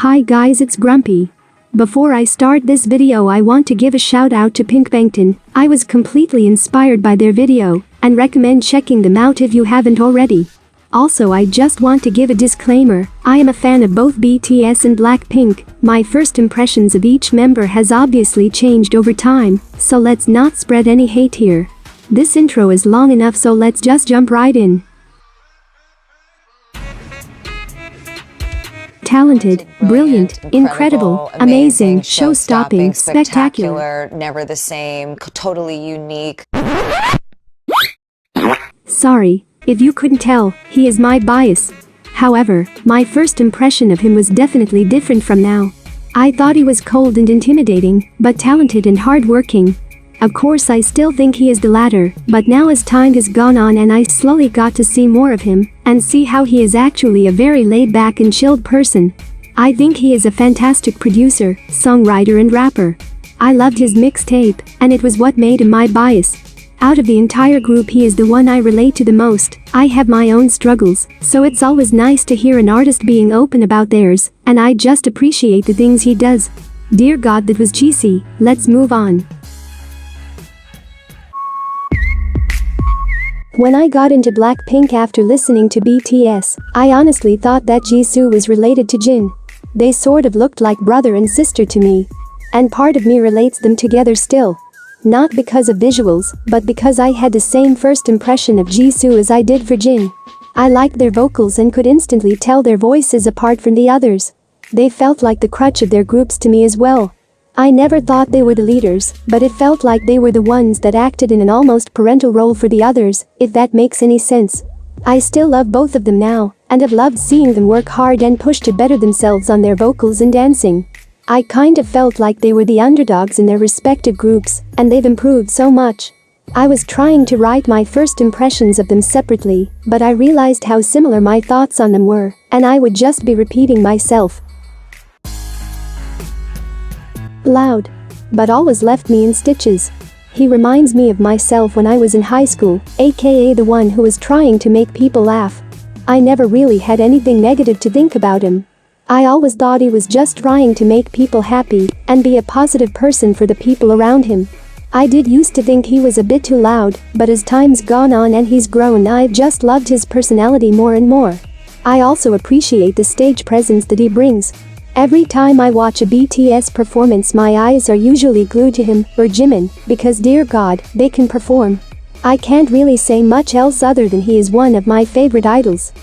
Hi guys, it's Grumpy. Before I start this video, I want to give a shout out to Pinkbangtan. I was completely inspired by their video and recommend checking them out if you haven't already. Also, I just want to give a disclaimer. I am a fan of both BTS and Blackpink. My first impressions of each member has obviously changed over time, so let's not spread any hate here. This intro is long enough, so let's just jump right in. Talented, brilliant, incredible, amazing, show-stopping, spectacular, never the same, totally unique. Sorry, if you couldn't tell, he is my bias. However, my first impression of him was definitely different from now. I thought he was cold and intimidating, but talented and hardworking. Of course, I still think he is the latter, but now as time has gone on and I slowly got to see more of him and see how he is actually a very laid-back and chilled person. I think he is a fantastic producer, songwriter and rapper. I loved his mixtape, and it was what made him my bias. Out of the entire group, he is the one I relate to the most. I have my own struggles, so it's always nice to hear an artist being open about theirs, and I just appreciate the things he does. Dear God, that was cheesy. Let's move on. When I got into Blackpink after listening to BTS, I honestly thought that Jisoo was related to Jin. They sort of looked like brother and sister to me. And part of me relates them together still. Not because of visuals, but because I had the same first impression of Jisoo as I did for Jin. I liked their vocals and could instantly tell their voices apart from the others. They felt like the crutch of their groups to me as well. I never thought they were the leaders, but it felt like they were the ones that acted in an almost parental role for the others, if that makes any sense. I still love both of them now, and have loved seeing them work hard and push to better themselves on their vocals and dancing. I kind of felt like they were the underdogs in their respective groups, and they've improved so much. I was trying to write my first impressions of them separately, but I realized how similar my thoughts on them were, and I would just be repeating myself. Loud, but always left me in stitches. He reminds me of myself when I was in high school, aka the one who was trying to make people laugh. I never really had anything negative to think about him. I always thought he was just trying to make people happy and be a positive person for the people around him. I did used to think he was a bit too loud, but as time's gone on and he's grown, I've just loved his personality more and more. I also appreciate the stage presence that he brings. Every time I watch a BTS performance, my eyes are usually glued to him or Jimin, because dear God, they can perform. I can't really say much else other than he is one of my favorite idols.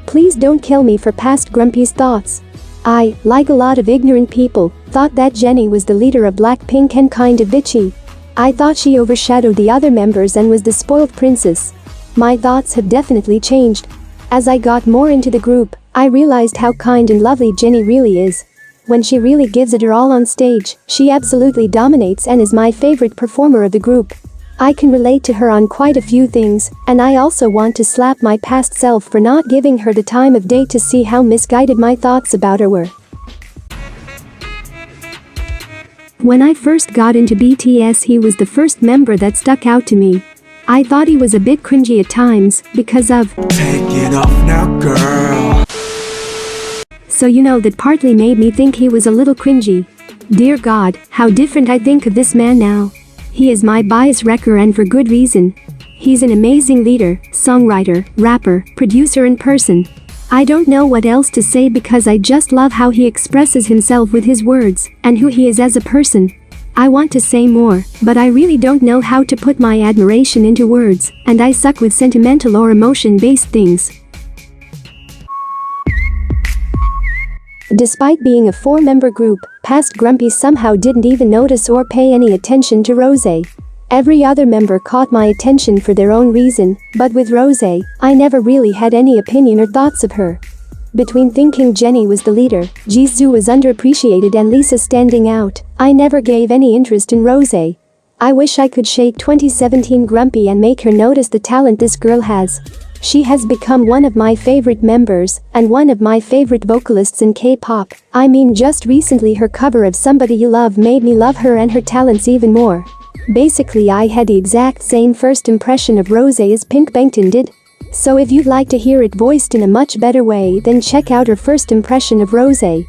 Please don't kill me for past Grumpy's thoughts. I, like a lot of ignorant people, thought that Jennie was the leader of Blackpink and kind of bitchy. I thought she overshadowed the other members and was the spoiled princess. My thoughts have definitely changed. As I got more into the group, I realized how kind and lovely Jennie really is. When she really gives it her all on stage, she absolutely dominates and is my favorite performer of the group. I can relate to her on quite a few things, and I also want to slap my past self for not giving her the time of day to see how misguided my thoughts about her were. When I first got into BTS, he was the first member that stuck out to me. I thought he was a bit cringy at times because of "Take it off now, girl." So you know, that partly made me think he was a little cringy. Dear God, how different I think of this man now. He is my bias wrecker, and for good reason. He's an amazing leader, songwriter, rapper, producer and person. I don't know what else to say because I just love how he expresses himself with his words and who he is as a person. I want to say more, but I really don't know how to put my admiration into words, and I suck with sentimental or emotion-based things. Despite being a 4-member group, past Grumpy somehow didn't even notice or pay any attention to Rosé. Every other member caught my attention for their own reason, but with Rosé, I never really had any opinion or thoughts of her. Between thinking Jennie was the leader, Jisoo was underappreciated and Lisa standing out, I never gave any interest in Rosé. I wish I could shake 2017 Grumpy and make her notice the talent this girl has. She has become one of my favorite members and one of my favorite vocalists in K-pop. I mean, just recently her cover of Somebody You Love made me love her and her talents even more. Basically, I had the exact same first impression of Rosé as Pinkbangtan did. So if you'd like to hear it voiced in a much better way, then check out her first impression of Rosé.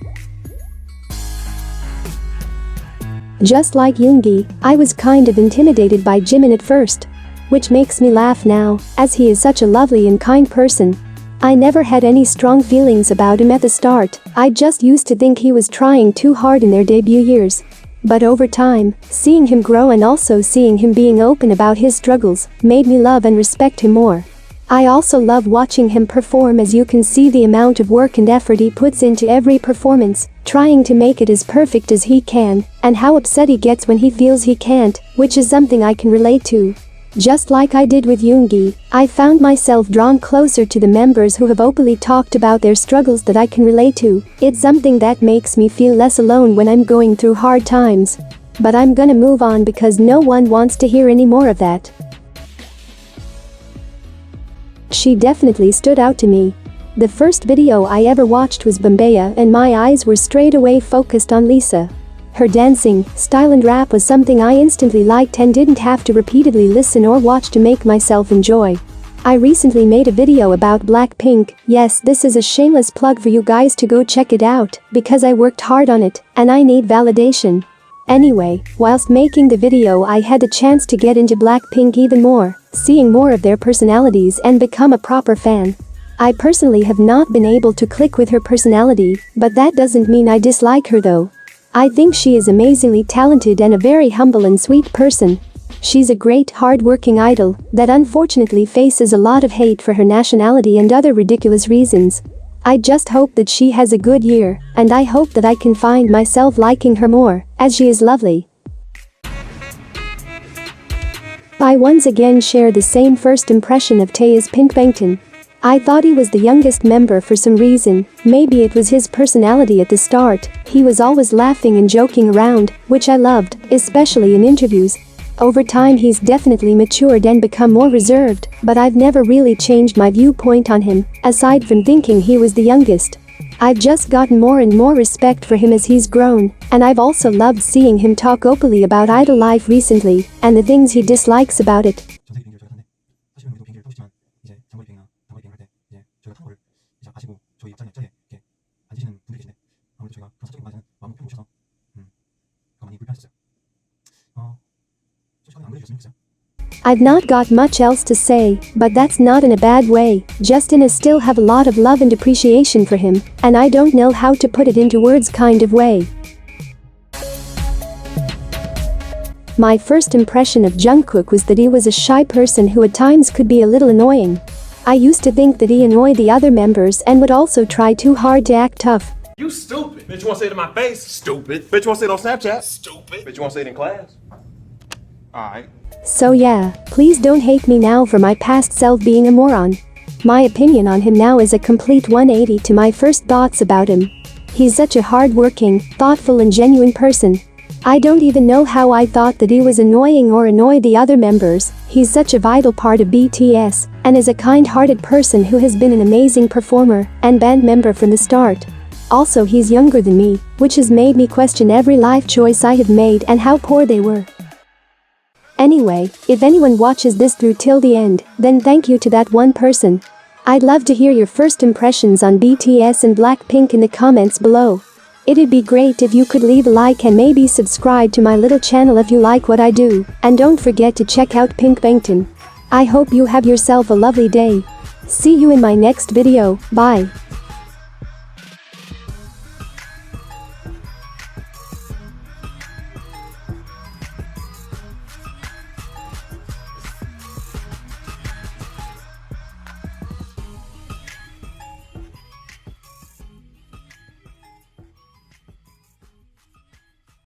Just like Yoongi, I was kind of intimidated by Jimin at first. Which makes me laugh now, as he is such a lovely and kind person. I never had any strong feelings about him at the start, I just used to think he was trying too hard in their debut years. But over time, seeing him grow and also seeing him being open about his struggles, made me love and respect him more. I also love watching him perform, as you can see the amount of work and effort he puts into every performance, trying to make it as perfect as he can, and how upset he gets when he feels he can't, which is something I can relate to. Just like I did with Yoongi, I found myself drawn closer to the members who have openly talked about their struggles that I can relate to. It's something that makes me feel less alone when I'm going through hard times. But I'm gonna move on because no one wants to hear any more of that. She definitely stood out to me. The first video I ever watched was Bombaya and my eyes were straight away focused on Lisa. Her dancing, style and rap was something I instantly liked and didn't have to repeatedly listen or watch to make myself enjoy. I recently made a video about Blackpink. Yes, this is a shameless plug for you guys to go check it out, because I worked hard on it, and I need validation. Anyway, whilst making the video I had the chance to get into Blackpink even more, seeing more of their personalities and become a proper fan. I personally have not been able to click with her personality, but that doesn't mean I dislike her though. I think she is amazingly talented and a very humble and sweet person. She's a great hard-working idol that unfortunately faces a lot of hate for her nationality and other ridiculous reasons. I just hope that she has a good year, and I hope that I can find myself liking her more, as she is lovely. I once again share the same first impression of Tae as Pink Bangtan. I thought he was the youngest member for some reason, maybe it was his personality at the start, he was always laughing and joking around, which I loved, especially in interviews. Over time he's definitely matured and become more reserved, but I've never really changed my viewpoint on him, aside from thinking he was the youngest. I've just gotten more and more respect for him as he's grown, and I've also loved seeing him talk openly about idol life recently, and the things he dislikes about it. I've not got much else to say, but that's not in a bad way, just in a still have a lot of love and appreciation for him, and I don't know how to put it into words kind of way. My first impression of Jungkook was that he was a shy person who at times could be a little annoying. I used to think that he annoyed the other members and would also try too hard to act tough. You stupid. Bitch, you wanna say it in my face? Stupid. Bitch, you wanna say it on Snapchat? Stupid. Bitch, you wanna say it in class? Alright. So yeah, please don't hate me now for my past self being a moron. My opinion on him now is a complete 180 to my first thoughts about him. He's such a hard-working, thoughtful and genuine person. I don't even know how I thought that he was annoying or annoyed the other members. He's such a vital part of BTS, and is a kind-hearted person who has been an amazing performer and band member from the start. Also he's younger than me, which has made me question every life choice I have made and how poor they were. Anyway, if anyone watches this through till the end, then thank you to that one person. I'd love to hear your first impressions on BTS and Blackpink in the comments below. It'd be great if you could leave a like and maybe subscribe to my little channel if you like what I do, and don't forget to check out Pink Bangtan. I hope you have yourself a lovely day. See you in my next video, bye.